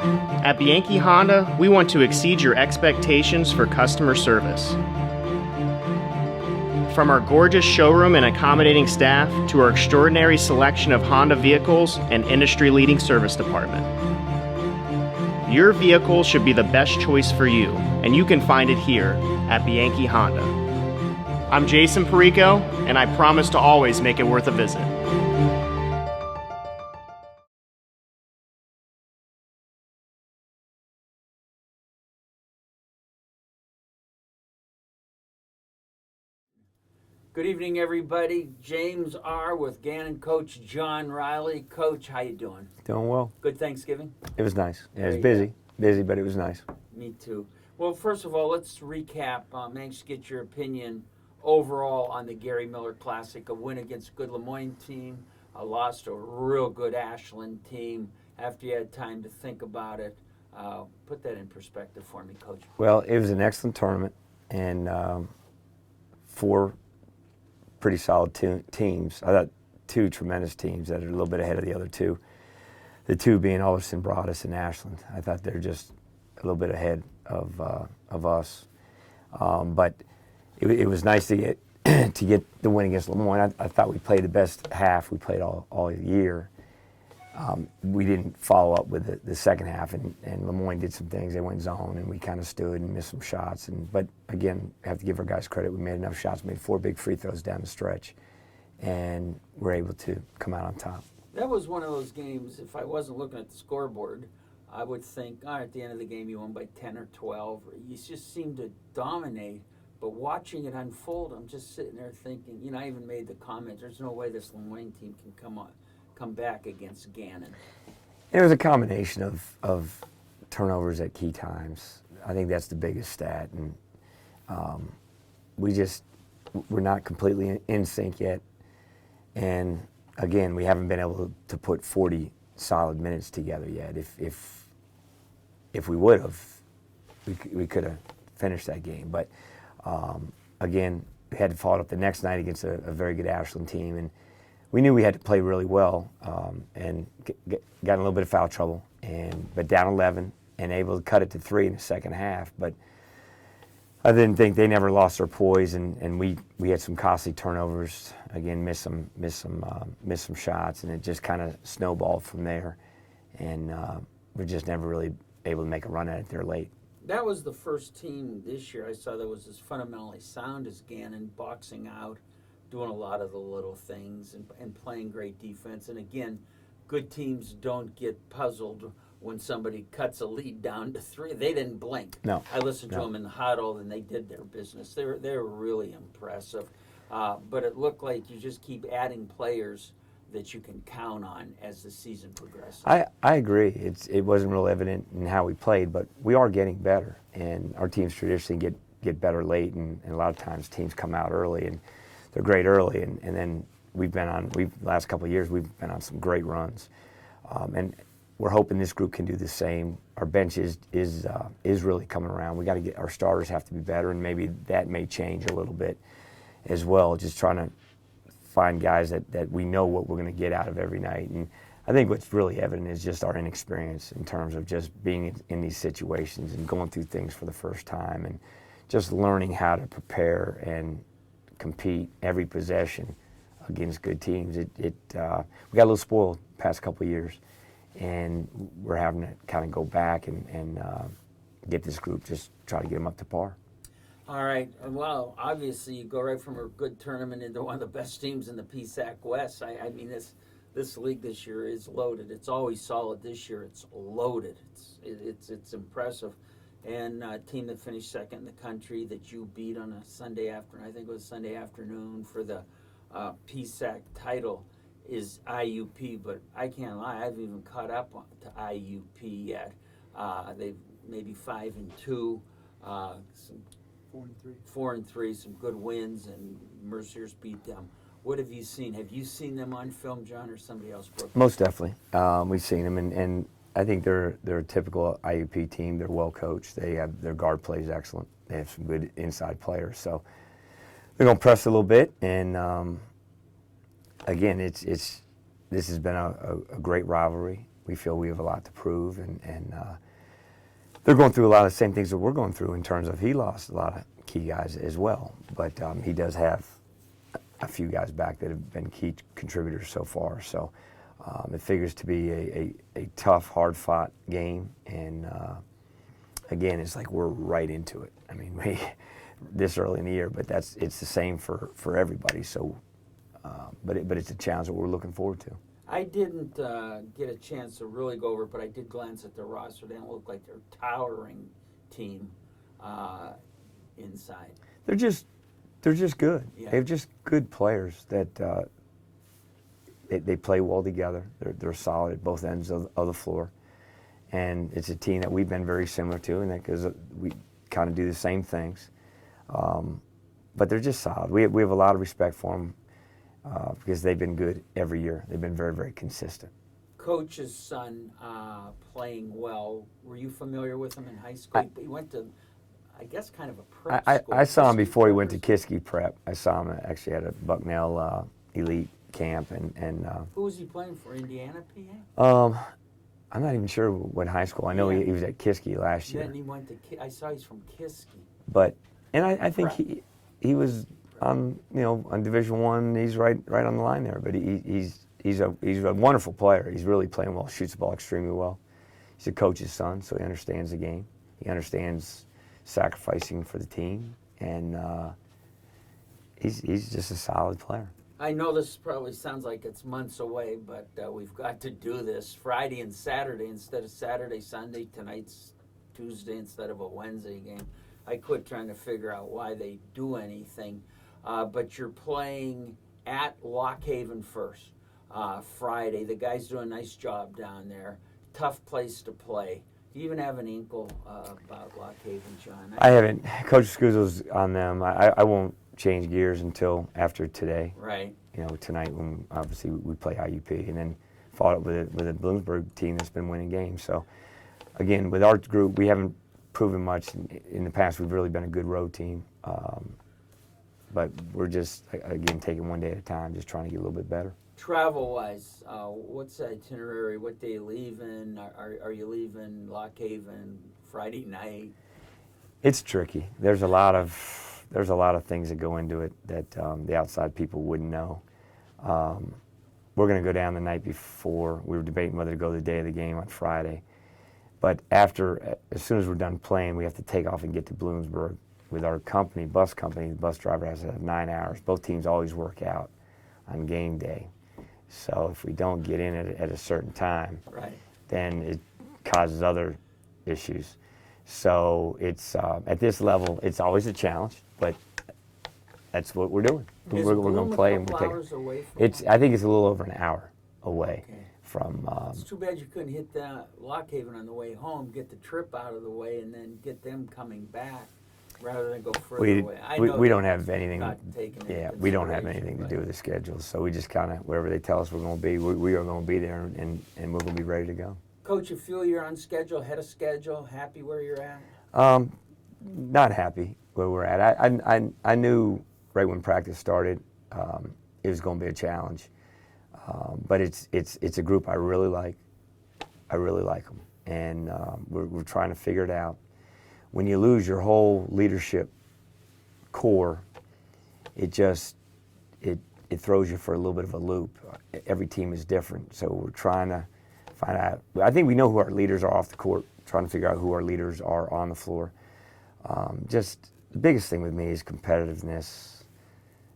At Bianchi Honda, we want to exceed your expectations for customer service. From our gorgeous showroom and accommodating staff to our extraordinary selection of Honda vehicles and industry-leading service department. Your vehicle should be the best choice for you, and you can find it here at Bianchi Honda. I'm Jason Perico, and I promise to always make it worth a visit. Good evening, everybody. James R. with Gannon Coach John Reilly. Coach, how you doing? Doing well. Good Thanksgiving? It was nice. Yeah, it was busy, but it was nice. Me too. Well, first of all, let's recap. I'm anxious to get your opinion overall on the Gary Miller Classic. A win against a good Lemoyne team, a loss to a real good Ashland team. After you had time to think about it, put that in perspective for me, Coach. Well, it was an excellent tournament, and 4 pretty solid teams. I thought 2 tremendous teams that are a little bit ahead of the other 2. The 2 being Alderson, Broadus, and Ashland. I thought they're just a little bit ahead of us. But it was nice to get to get the win against Lemoyne. I thought we played the best half we played all year. We didn't follow up with the second half, and Lemoyne did some things. They went zone, and we kind of stood and missed some shots. But again, I have to give our guys credit. We made enough shots, made 4 big free throws down the stretch, and we're able to come out on top. That was one of those games, if I wasn't looking at the scoreboard, I would think, all right, at the end of the game you won by 10 or 12. You just seemed to dominate. But watching it unfold, I'm just sitting there thinking, I even made the comment, there's no way this Lemoyne team can come back against Gannon. It was a combination of turnovers at key times. I think that's the biggest stat, and we're not completely in sync yet. And again, we haven't been able to put 40 solid minutes together yet. If we would have, we could have finished that game. But again, we had to follow it up the next night against a very good Ashland team, and we knew we had to play really well, and got in a little bit of foul trouble, but down 11 and able to cut it to 3 in the second half. But I didn't think they never lost their poise, and we had some costly turnovers. Again, missed some shots, and it just kind of snowballed from there, and we're just never really able to make a run at it there late. That was the first team this year I saw that was as fundamentally sound as Gannon, boxing out, doing a lot of the little things and playing great defense. And again, good teams don't get puzzled when somebody cuts a lead down to 3. They didn't blink. No. I listened to them in the huddle, and they did their business. They were really impressive. But it looked like you just keep adding players that you can count on as the season progresses. I agree. It wasn't real evident in how we played, but we are getting better. And our teams traditionally get better late, and a lot of times teams come out early, and they're great early, and then the last couple of years we've been on some great runs, and we're hoping this group can do the same. Our bench is really coming around. We got to get our starters have to be better, and maybe that may change a little bit as well. Just trying to find guys that we know what we're going to get out of every night, and I think what's really evident is just our inexperience in terms of just being in these situations and going through things for the first time, and just learning how to prepare and compete every possession against good teams. We got a little spoiled the past couple of years, and we're having to kind of go back and get this group, just try to get them up to par. All right. Well, obviously you go right from a good tournament into one of the best teams in the PSAC West. I mean, this league this year is loaded. It's always solid. This year it's loaded. It's impressive. And a team that finished second in the country that you beat on a Sunday afternoon, I think it was Sunday afternoon, for the PSAC title is IUP. But I can't lie, I haven't even caught up to IUP yet. They've maybe 5-2, some 4-3, some good wins, and Mercier's beat them. What have you seen? Have you seen them on film, John, or somebody else broke them? Most definitely. We've seen them, and I think they're a typical IUP team. They're well coached. Their guard play is excellent. They have some good inside players. So they're going to press a little bit. And again, this has been a great rivalry. we feel we have a lot to prove, and they're going through a lot of the same things that we're going through in terms of he lost a lot of key guys as well. But he does have a few guys back that have been key contributors so far. So it figures to be a tough, hard-fought game, and again, it's like we're right into it. I mean, we this early in the year, but it's the same for everybody. So, but it's a challenge that we're looking forward to. I didn't get a chance to really go over it, but I did glance at the roster. They don't look like they're a towering team inside. They're just good. Yeah. They're just good players that they play well together. They're solid at both ends of the floor, and it's a team that we've been very similar to, and because we kind of do the same things. But they're just solid. We have a lot of respect for them because they've been good every year. They've been very, very consistent. Coach's son playing well. Were you familiar with him in high school? He went to, I guess, kind of a prep school. I saw him before he went to Kiski Prep. I saw him actually at a Bucknell elite camp. And who was he playing for, Indiana, PA? I'm not even sure what high school. I know he was at Kiski last year. Then he went to, I saw he's from Kiski. But, and I think he was on Division I. He's right on the line there. But he's a wonderful player. He's really playing well. Shoots the ball extremely well. He's a coach's son, so he understands the game. He understands sacrificing for the team, and he's just a solid player. I know this probably sounds like it's months away, but we've got to do this Friday and Saturday instead of Saturday, Sunday. Tonight's Tuesday instead of a Wednesday game. I quit trying to figure out why they do anything, but you're playing at Lock Haven first Friday. The guys do a nice job down there. Tough place to play. Do you even have an inkle about Lock Haven, John? I haven't. Coach Scuzzo's on them. I won't change gears until after today. Right. Tonight when obviously we play IUP, and then followed up with a Bloomsburg team that's been winning games. So again, with our group, we haven't proven much in the past. We've really been a good road team, but we're just again taking one day at a time, just trying to get a little bit better. Travel-wise, what's the itinerary? What day you leaving? Are you leaving Lock Haven Friday night? It's tricky. There's a lot of things that go into it that the outside people wouldn't know. We're going to go down the night before. We were debating whether to go the day of the game on Friday. But as soon as we're done playing, we have to take off and get to Bloomsburg with our bus company. The bus driver has to have 9 hours. Both teams always work out on game day. So if we don't get in at a certain time, right, then it causes other issues. So it's at this level, it's always a challenge, but that's what we're doing. We're going to play, and we're taking. I think it's a little over an hour away from. It's too bad you couldn't hit Lock Haven on the way home, get the trip out of the way, and then get them coming back rather than go further away. We don't have anything. Yeah, we don't have anything to do with the schedule, so we just kind of wherever they tell us we're going to be, we are going to be there, and we're going to be ready to go. Coach, you feel you're on schedule, ahead of schedule, happy where you're at? Not happy where we're at. I knew right when practice started it was going to be a challenge, but it's a group I really like. I really like them, and we're trying to figure it out. When you lose your whole leadership core, it throws you for a little bit of a loop. Every team is different, so we're trying to find out. I think we know who our leaders are off the court, trying to figure out who our leaders are on the floor. Just the biggest thing with me is competitiveness,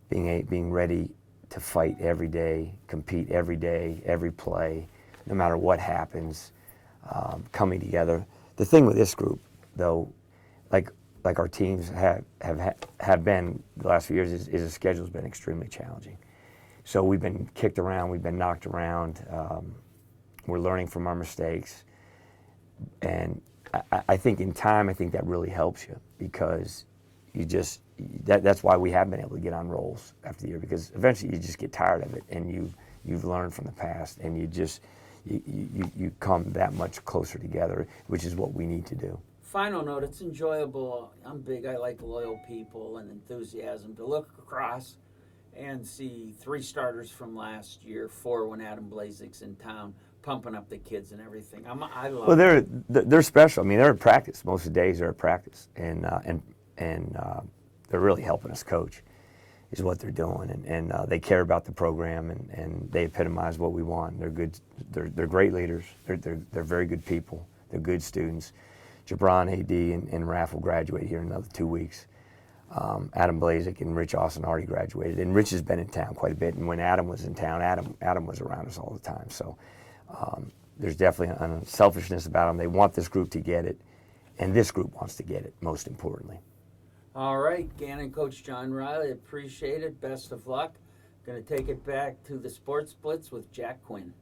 being ready to fight every day, compete every day, every play, no matter what happens, coming together. The thing with this group, though, like our teams have been the last few years, is the schedule's been extremely challenging. So we've been kicked around, we've been knocked around. We're learning from our mistakes, and I think in time, I think that really helps you because that's why we have been able to get on rolls after the year, because eventually you just get tired of it, and you've learned from the past, and you come that much closer together, which is what we need to do. Final note, it's enjoyable. I like loyal people and enthusiasm to look across and see 3 starters from last year, 4 when Adam Blazek's in town, pumping up the kids and everything. I love. Well, it. they're special. I mean, they're at practice most of the days. They're at practice, and they're really helping us coach. Is what they're doing, and they care about the program, and they epitomize what we want. They're good. They're great leaders. They're very good people. They're good students. Jabron, AD, and Raph will graduate here in another 2 weeks. Adam Blazek and Rich Austin already graduated, and Rich has been in town quite a bit. And when Adam was in town, Adam was around us all the time. So there's definitely a selfishness about them. They want this group to get it, and this group wants to get it. Most importantly. All right, Gannon, Coach John Reilly, appreciate it. Best of luck. Going to take it back to the Sports Blitz with Jack Quinn.